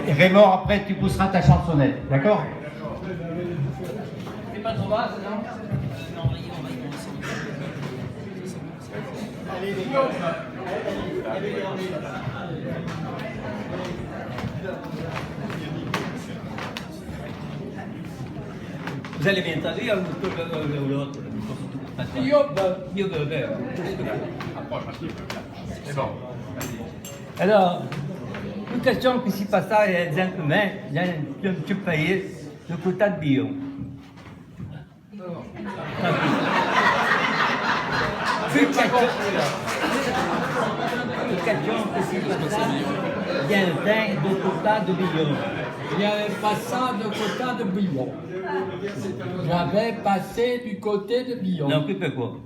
Et Raymond, après, tu pousseras ta chansonnette, d'accord? C'est pas trop bas, non? Vous allez bien traduire ou l'autre? C'est bon. Alors, une question qui s'y passe à l'examen d'un petit pays, le quota de bio. Une question qui s'y passe d'un quota de bio. Il n'y avait pas ça de quota de Billon. J'avais passé du côté de Billon. Non, plus quoi.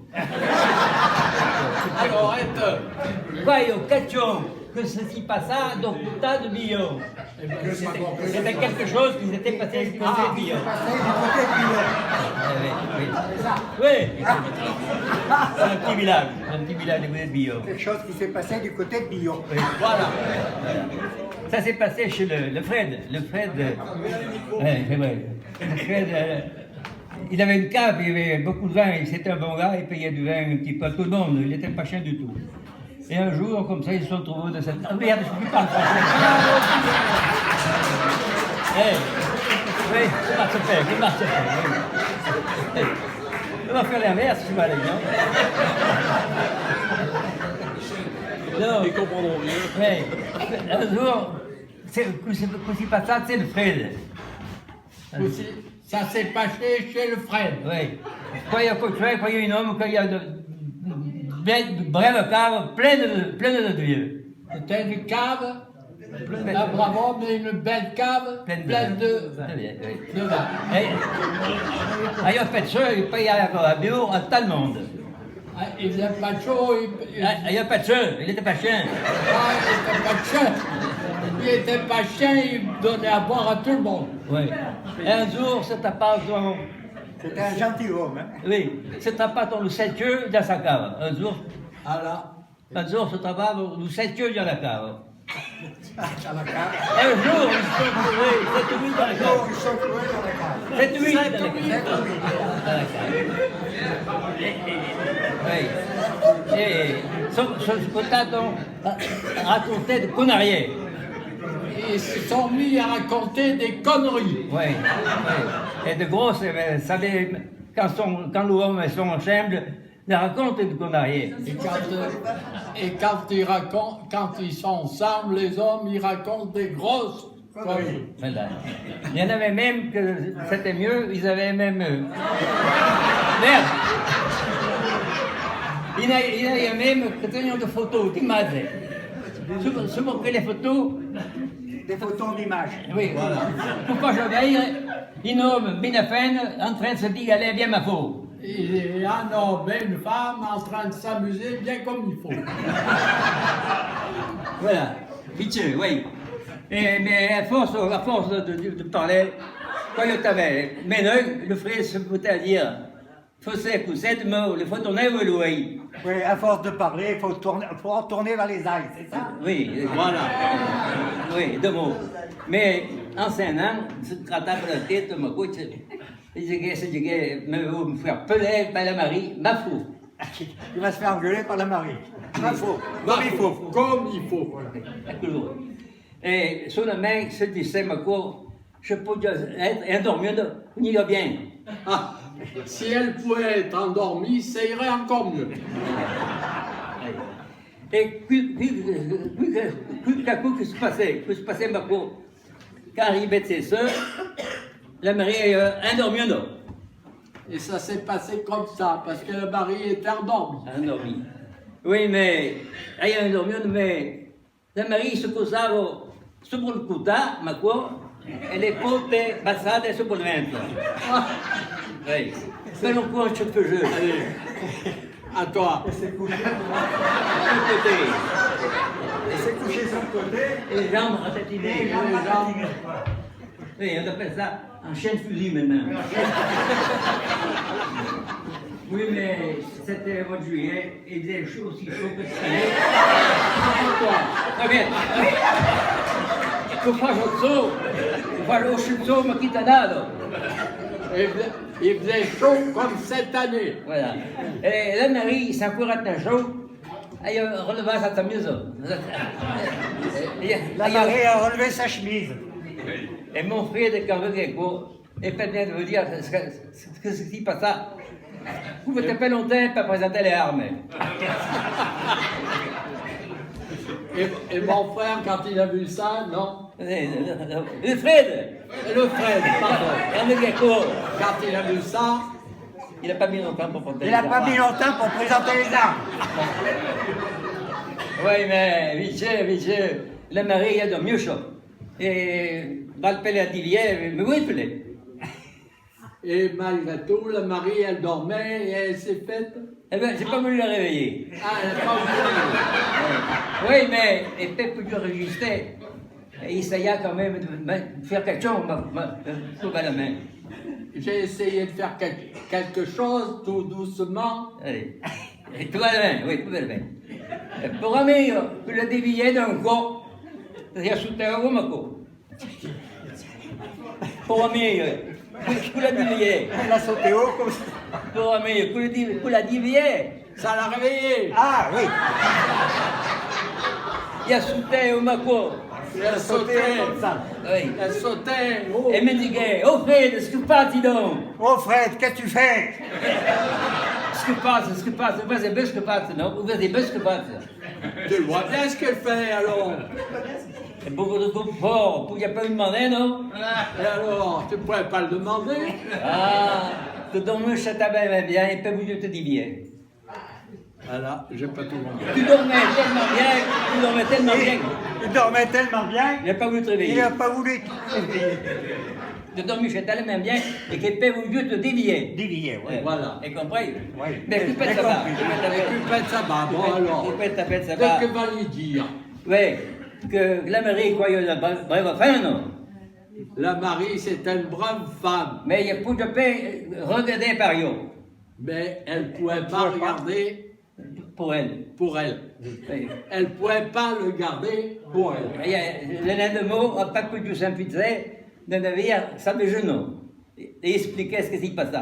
Alors, arrête. Voyons, question que ceci passa dans quota de Billon. C'était quelque chose qui s'était passé du côté de Billon. Oui, c'est un petit village du côté de Billon. Quelque chose qui s'est passé du côté de Billon. Oui, voilà. Ça s'est passé chez le Fred. Le Fred, c'est vrai. Le Fred, il avait une cave, il avait beaucoup de vin, c'était un bon gars, il payait du vin un petit peu à tout le monde, il n'était pas chien du tout. Et un jour, comme ça, ils se sont trouvés de cette... Ah merde, je ne peux plus parler français. Oui, c'est Marc Sepper, c'est Marc Sepper, oui. On va faire l'inverse, je suis mal non. Ils comprendront mieux. Oui. Un jour, c'est pas ça, c'est le Fred. Ça s'est passé chez le Fred. Oui. Quand il y a un homme, quand il y a de brèves caves pleines de vieux. C'était une cave, bravo, mais une belle cave pleine de vin. Il a fait ça, il paye à bio à tout le monde. Il n'était pas chaud. Il a pas de ça, il n'était pas chien. Il n'était pas chien. Il n'était pas chien, il donnait à boire à tout le monde. Oui. Et un jour, c'est à part son... C'était un gentilhomme. Hein? Oui, c'est à part ton loup-7 dans sa cave. Un jour, c'est à part le loup-7 dans la cave. Dans la cave. Un jour, ils se sont trouvés, 7 ou 8 dans la cave. Ils sont trouvés dans la cave. 7 ou 8 dans la cave. Oui. Et ce potaton racontait de conneries. Ils se sont mis à raconter des conneries. Oui, oui. Et de grosses, savez, quand l'homme est son chambre, il raconte de conneries. Et quand ils sont ensemble, les hommes, ils racontent des grosses conneries. Voilà. Il y en avait même que c'était mieux, ils avaient même... Merde! Il y a même que tenions de photos, d'images. Ce qu'on fait les photos... Des photos d'images. Oui, voilà. Pourquoi je veille, un homme bien en train de se dire, allez, viens ma faux. Et un homme et une femme en train de s'amuser bien comme il faut. Voilà, vicieux, oui. Mais à force de parler, quand il t'avait, maintenant, le frère se peut à dire, faut cette mots, il faut tourner ou louer. Oui, à force de parler, il faut tourner vers les ailes, c'est ça? Oui, voilà. Oui, deux mots. Mais en 5 ans, se tratta de la tête, ma coach, il disait, me faire peler par la Marie, ma fou. Il va se faire engueuler par la Marie. Ma faux. Comme il faut. Comme il faut. Et sur la main, se disait, ma cour, je peux être endormi, on y va bien. Ah, si elle pouvait être endormie, ça irait encore mieux. Et puis qu'à coup, qu'est-ce qui se passait, ma cour? Quand arrivait ses soeurs, la Marie est endormie, non? Et ça s'est passé comme ça, parce que le mari était endormi. Endormi. Oui, mais elle est endormie, mais la Marie se posava sur le couta, ma cour, et les potes passades sur le ventre. Oui. Fais le coup, je te jure. Allez, à toi. Il s'est couché. Côté. Il s'est couché sur le côté. Et les jambes ratatinées. Les jambes. Oui, on appelle ça un chien de fusil maintenant. Oui, mais c'était le mois de juillet, il faisait chaud, aussi chaud que cette année. Très bien. tu faccio su, fallo su, ma chi ti ha dato? Il faisait chaud comme cette année. Voilà. Et la Marie, il s'en courait un jour, elle relevait sa maison. La Marie a relevé sa chemise. Et mon frère, quand il venait, et peut bien de vous dire ce que c'est qui passe ça. Vous ne mettez pas longtemps pour présenter les armes. Et mon frère, quand il a vu ça, non. Le Fred, Pardon. Hervé Gecko, Quand il a vu ça, il n'a pas mis longtemps pour présenter Il les n'a pas armes. mis longtemps pour présenter les armes. Oui, mais vite, le mari il a de mieux chaud. Et Valpelle a dit, mais oui, il plaît. et malgré tout, le mari, elle dormait et elle s'est faite. Eh bien, j'ai pas voulu la réveiller. Ah, elle n'a pas voulu. Oui, mais et peut-être que Dieu résister. Et il essaya quand même de faire quelque chose, sauver la main. J'ai essayé de faire quelque chose tout doucement. Allez. Et tout va bien, oui, tout va bien. Et pour ami, tu l'as dévié d'un coup, il a sauté au Monaco. Pour ami, tu l'as dévié. Elle a sauté haut comme ça. Pour ami, tu l'as dévié. Ça l'a réveillé. Ah oui, Il a sauté au Monaco. Elle a sauté. comme ça. Oui. Elle sautait. Oh. Et me disait, oh Fred, ce que passe, dis donc? Oh Fred, qu'est-ce que tu fais? Ce que passe, vous faites des bus que passe, non? Vous faites des bus que passe. Tu vois bien ce qu'elle fait alors. Et beaucoup de groupes forts, il n'y a pas eu demandé, non? Et alors, tu ne pourrais pas le demander. Ah, tu dormais chez ta mère bien, et puis vous te dis bien. Voilà, j'ai pas tout compris. Tu dormais tellement bien, Il dormait tellement bien, il n'a pas voulu te il réveiller. n'a pas voulu Tu dormais chez ta mère bien, et qu'il n'a pas voulu te dévier. dévier. Ouais. Voilà. Et compris? Oui. Mais tu pètes J'ai ça va. compris. Tu pètes ça va. Bon alors. Tu pètes ça va. Qu'est-ce que va lui dire? Oui, que la Marie croyait la brève fin, non? La Marie, c'est une brave femme, Mais il y a pour de paix, regarder par eux, mais elle ne pouvait pas regarder pour elle. pour elle. Oui. Elle ne pouvait pas le garder pour elle. Il y a l'un de mots, pas que tu s'imputait, de dire ça me genou. Et expliquer ce qui s'y passait.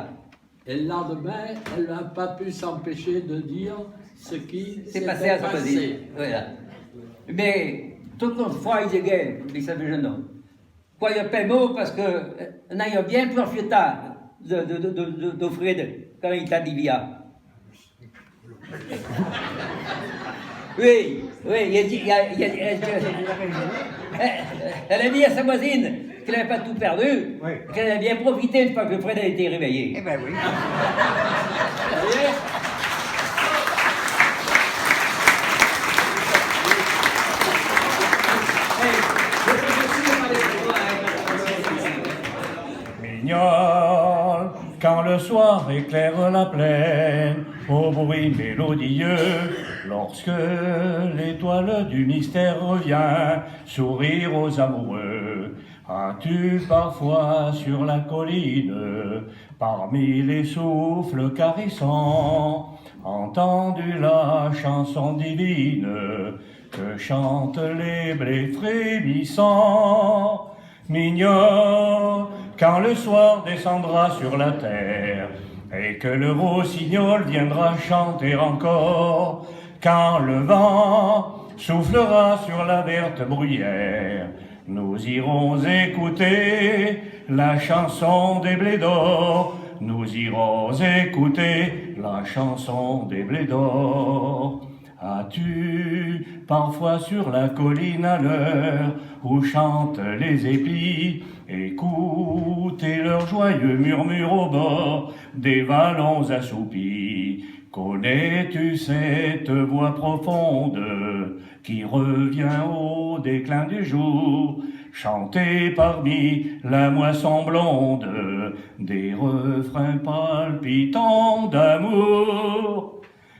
Et le lendemain, elle n'a pas pu s'empêcher de dire ce qui C'est s'était passé à sa passé. petite. Voilà. Mais toute une fois, il disait, il savait genou. Quoi, il n'y a pas de mots parce que on a bien profité de Fred quand il t'a dit bien. Oui, elle a dit à sa voisine qu'elle n'avait pas tout perdu, Oui. qu'elle avait bien profité une fois que Fred a été réveillé. Eh ben oui. Mignonne, quand le soir éclaire la plaine, au bruit mélodieux, lorsque l'étoile du mystère revient, sourire aux amoureux. As-tu parfois sur la colline, parmi les souffles caressants, entendu la chanson divine que chantent les blés frémissants? Mignonne, quand le soir descendra sur la terre et que le rossignol viendra chanter encore, quand le vent soufflera sur la verte bruyère, nous irons écouter la chanson des blés d'or. Nous irons écouter la chanson des blés d'or. As-tu parfois sur la colline à l'heure où chantent les épis, écouté leur joyeux murmure au bord des vallons assoupis? Connais-tu cette voix profonde qui revient au déclin du jour, chantée parmi la moisson blonde des refrains palpitants d'amour?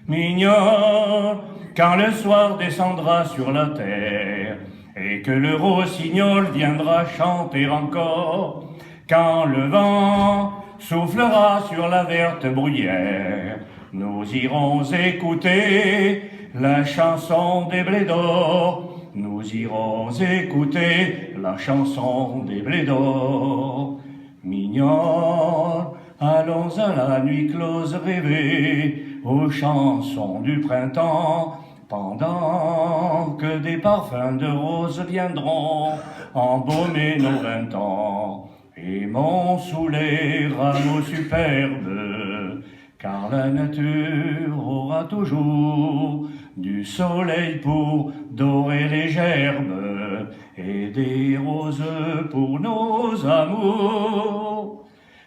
Mignonne, quand le soir descendra sur la terre et que le rossignol viendra chanter encore, quand le vent soufflera sur la verte bruyère, nous irons écouter la chanson des blés d'or. nous irons écouter la chanson des blés d'or. Mignonne, allons à la nuit close rêver aux chansons du printemps, pendant que des parfums de roses viendront embaumer nos 20 ans. Aimons sous les rameaux superbes, car la nature aura toujours du soleil pour dorer les gerbes et des roses pour nos amours.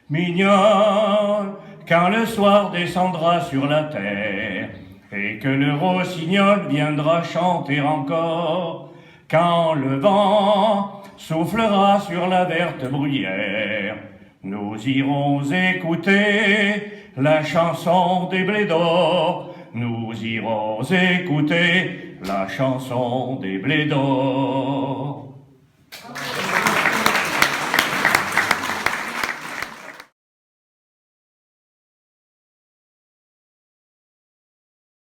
Mignonne, quand le soir descendra sur la terre et que le rossignol viendra chanter encore, quand le vent soufflera sur la verte bruyère, nous irons écouter la chanson des blés d'or. Nous irons écouter la chanson des blés d'or.